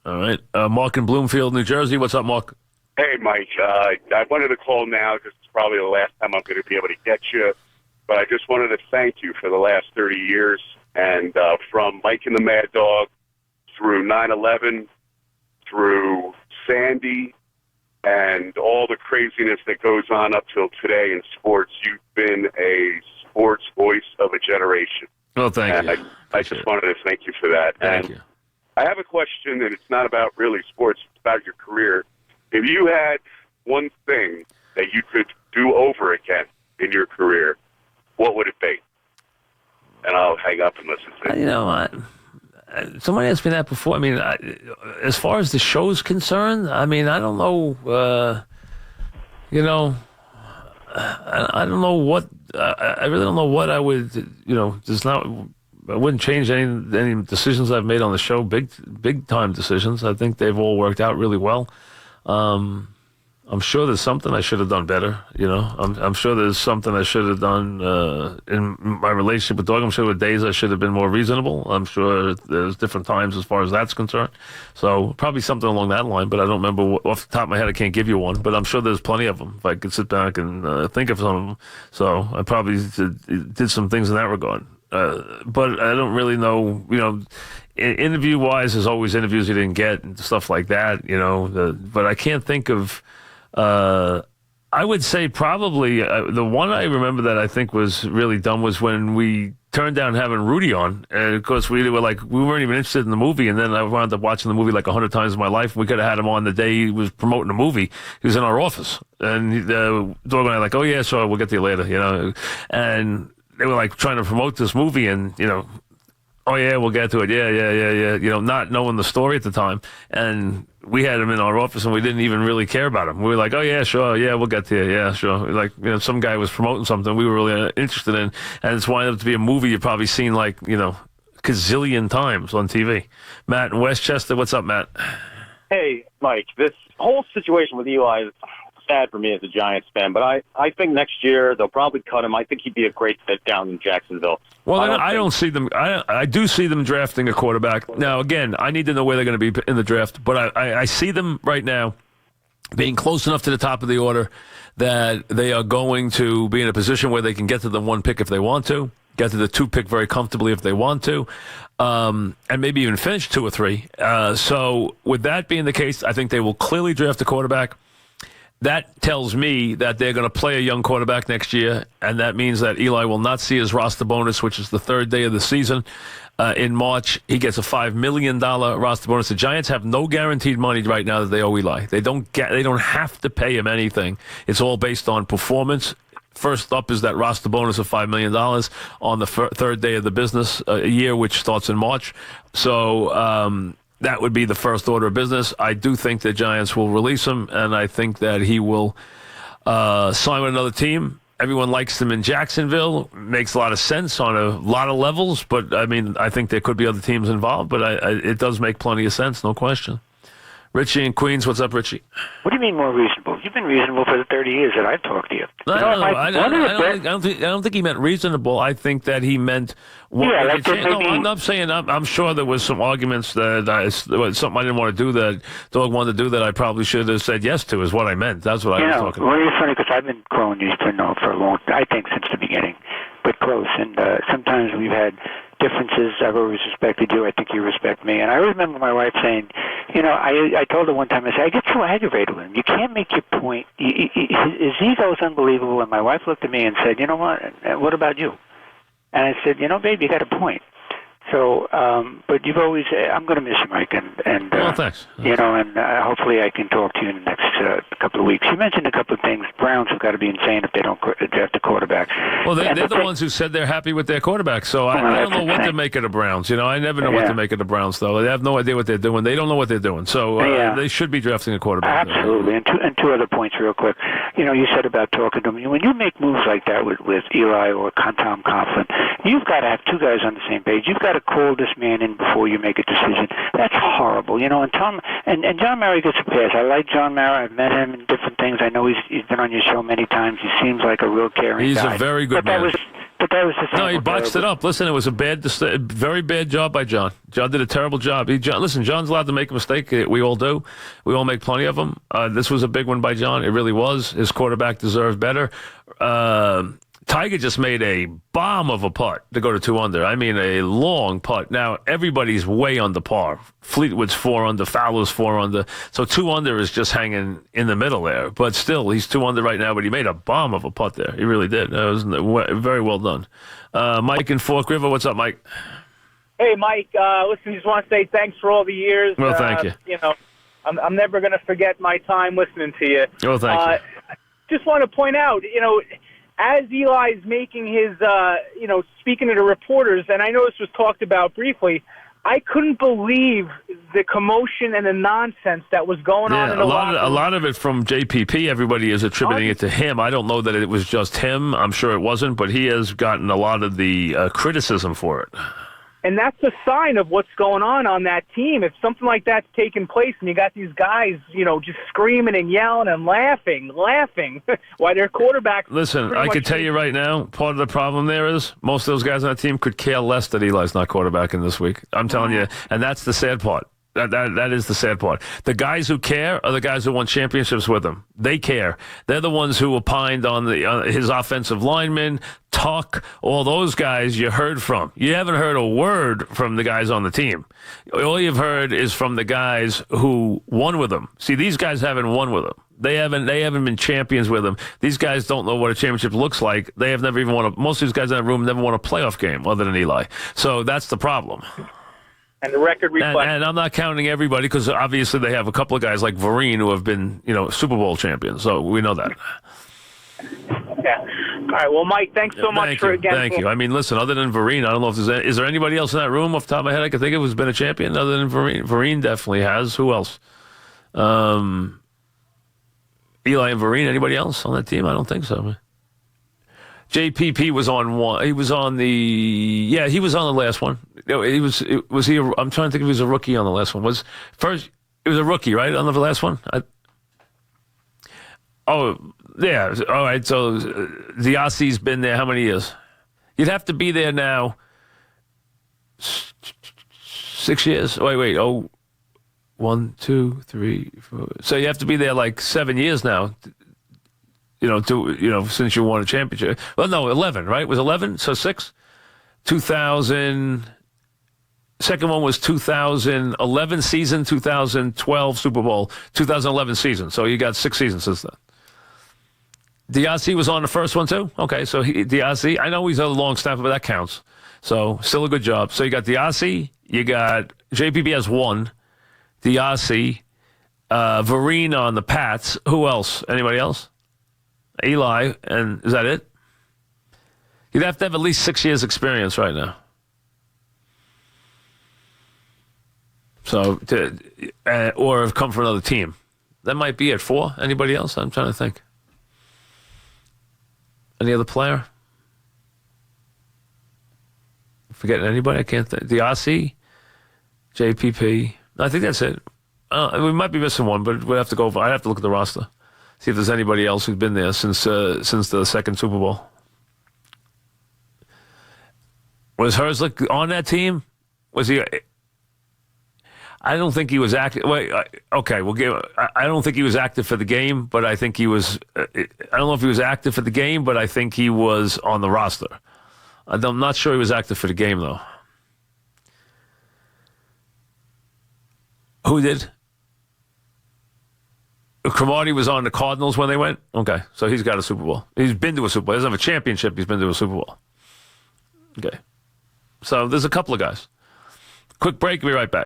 All right. Mark in Bloomfield, New Jersey. What's up, Mark? Hey, Mike. I wanted to call now because it's probably the last time I'm going to be able to get you. But I just wanted to thank you for the last 30 years. And from Mike and the Mad Dog through 9/11, through Sandy, and all the craziness that goes on up till today in sports, you've been a sports voice of a generation. Well, thank you. I just wanted to thank you for that. Thank you. I have a question, and it's not about really sports. It's about your career. If you had one thing that you could do over again in your career, what would it be? And I'll hang up and listen to it. You know, somebody asked me that before. I mean, as far as the show's concerned, I mean, I don't know, you know, I don't know what, I really don't know what I would, you know, I wouldn't change any decisions I've made on the show, big time decisions. I think they've all worked out really well. I'm sure there's something I should have done better. You know, I'm sure there's something I should have done in my relationship with Doug. I'm sure with days I should have been more reasonable. I'm sure there's different times as far as that's concerned. So probably something along that line, but I don't remember off the top of my head. I can't give you one, but I'm sure there's plenty of them if I could sit back and think of some of them. So I probably did some things in that regard. But I don't really know, you know, interview-wise, there's always interviews you didn't get and stuff like that, you know. But I can't think of, I would say probably the one I remember that I think was really dumb was when we turned down having Rudy on. And of course, we weren't even interested in the movie. And then I wound up watching the movie like 100 times in my life. We could have had him on the day he was promoting the movie. He was in our office. And Dog and I were like, oh, yeah, sure, we'll get to you later, you know. And they were like trying to promote this movie and, you know, oh, yeah, we'll get to it. Yeah. You know, not knowing the story at the time. And we had him in our office and we didn't even really care about him. We were like, oh, yeah, sure. Yeah, we'll get to you. Yeah, sure. Like, you know, some guy was promoting something we were really interested in. And it's wound up to be a movie you've probably seen like, you know, gazillion times on TV. Matt in Westchester. What's up, Matt? Hey, Mike, this whole situation with Eli is sad for me as a Giants fan, but I think next year they'll probably cut him. I think he'd be a great fit down in Jacksonville. Well, I don't see them. I do see them drafting a quarterback. Now, again, I need to know where they're going to be in the draft, but I see them right now being close enough to the top of the order that they are going to be in a position where they can get to the 1 pick if they want to, get to the 2 pick very comfortably if they want to, and maybe even finish 2 or 3. So with that being the case, I think they will clearly draft a quarterback. That tells me that they're going to play a young quarterback next year, and that means that Eli will not see his roster bonus, which is the 3rd day of the season. In March, he gets a $5 million roster bonus. The Giants have no guaranteed money right now that they owe Eli. They don't have to pay him anything. It's all based on performance. First up is that roster bonus of $5 million on the 3rd day of the business year, which starts in March. So, that would be the first order of business. I do think the Giants will release him, and I think that he will sign with another team. Everyone likes him in Jacksonville. Makes a lot of sense on a lot of levels, but, I mean, I think there could be other teams involved, but it does make plenty of sense, no question. Richie in Queens, what's up, Richie? What do you mean more reasonable? You've been reasonable for the 30 years that I've talked to you. I don't think he meant reasonable. I think that he meant. I'm not saying. I'm sure there was some arguments that something I didn't want to do that Dog wanted to do that I probably should have said yes to. Is what I meant. That's what I was talking about. Well, it's funny because I've been calling you for a long time. I think since the beginning, but close. And sometimes we've had differences. I've always respected you. I think you respect me. And I remember my wife saying, you know, I told her one time, I said, I get so aggravated with him. You can't make your point. His ego is unbelievable. And my wife looked at me and said, you know what about you? And I said, you know, babe, you got a point. So, but you've always, I'm going to miss you, Mike, and thanks. You know, and hopefully I can talk to you in the next couple of weeks. You mentioned a couple of things. Browns have got to be insane if they don't draft a quarterback. Well, they're the ones who said they're happy with their quarterback, so I don't know what to make of the Browns. You know, I never know what to make of the Browns, though. They have no idea what they're doing. They don't know what they're doing, so they should be drafting a quarterback. Absolutely, and two other points real quick. You know, you said about talking to him. When you make moves like that with Eli or Tom Coughlin, you've got to have 2 guys on the same page. You've got to call this man in before you make a decision. That's horrible, you know. And Tom and John Mara gets a pass. I like John Mara. I've met him in different things. I know he's been on your show many times. He seems like a real caring guy. He's a very good man. But that was just No, he botched it up. Listen, it was a very bad job by John. John did a terrible job. Listen, John's allowed to make a mistake. We all do. We all make plenty of them. This was a big one by John. It really was. His quarterback deserved better. Tiger just made a bomb of a putt to go to 2 under. I mean, a long putt. Now, everybody's way under par. Fleetwood's 4 under, Fowler's 4 under. So 2 under is just hanging in the middle there. But still, he's 2 under right now, but he made a bomb of a putt there. He really did. It was very well done. Mike in Fork River, what's up, Mike? Hey, Mike. Listen, just want to say thanks for all the years. Well, thank you. You know, I'm never going to forget my time listening to you. Well, thank you. Just want to point out, as Eli's making his, speaking to the reporters, and I know this was talked about briefly, I couldn't believe the commotion and the nonsense that was going on in the locker room. A lot of it from JPP, everybody is attributing it to him. I don't know that it was just him. I'm sure it wasn't, but he has gotten a lot of the criticism for it. And that's a sign of what's going on that team. If something like that's taking place and you got these guys, just screaming and yelling and laughing while their quarterback... Listen, I can tell you right now, part of the problem there is most of those guys on that team could care less that Eli's not quarterbacking this week. I'm telling you, and that's the sad part. That is the sad part. The guys who care are the guys who won championships with him. They care. They're the ones who opined on his offensive linemen, Tuck, all those guys you heard from. You haven't heard a word from the guys on the team. All you've heard is from the guys who won with him. See, these guys haven't won with him. They haven't been champions with him. These guys don't know what a championship looks like. They have never even won most of these guys in that room never won a playoff game other than Eli. So that's the problem. And the record reflects. And I'm not counting everybody because obviously they have a couple of guys like Vereen who have been, Super Bowl champions. So we know that. Yeah. All right. Well, Mike, thanks so much for again. Thank you. I mean, listen, other than Vereen, I don't know if is there anybody else in that room off the top of my head I can think of who's been a champion other than Vereen? Vereen definitely has. Who else? Eli and Vereen. Anybody else on that team? I don't think so. JPP was on one. He was on he was on the last one. Was he? I'm trying to think if he was a rookie on the last one. It was a rookie, right, on the last one? All right. So the Aussie's been there how many years? You'd have to be there now 6 years. Wait. 1, 2, 3, 4. So you have to be there like 7 years now. Since you won a championship. Well, no, 11, right? It was 11, so 6. 2000. Second one was 2011 season, 2012 Super Bowl, 2011 season. So you got 6 seasons since then. Diassi was on the first one too? Okay, so Diassi, I know he's a long snapper, but that counts. So still a good job. So you got Diassi, you got JPP has 1, Diassi, Vereen on the Pats. Who else? Anybody else? Eli, and is that it? You'd have to have at least 6 years experience right now. So, or have come from another team. That might be it. 4? Anybody else? I'm trying to think. Any other player? Forgetting anybody? I can't think. The RC, JPP. I think that's it. We might be missing one, but we'll have to go over. I'd have to look at the roster. See if there's anybody else who's been there since the second Super Bowl. Was Herzlich on that team? Was he? I don't think he was active. Wait, okay, we'll give. I don't think he was active for the game, but I think he was. I don't know if he was active for the game, but I think he was on the roster. I'm not sure he was active for the game though. Who did? Cromartie was on the Cardinals when they went? Okay, so he's got a Super Bowl. He's been to a Super Bowl. He doesn't have a championship. He's been to a Super Bowl. Okay. So there's a couple of guys. Quick break. We'll be right back.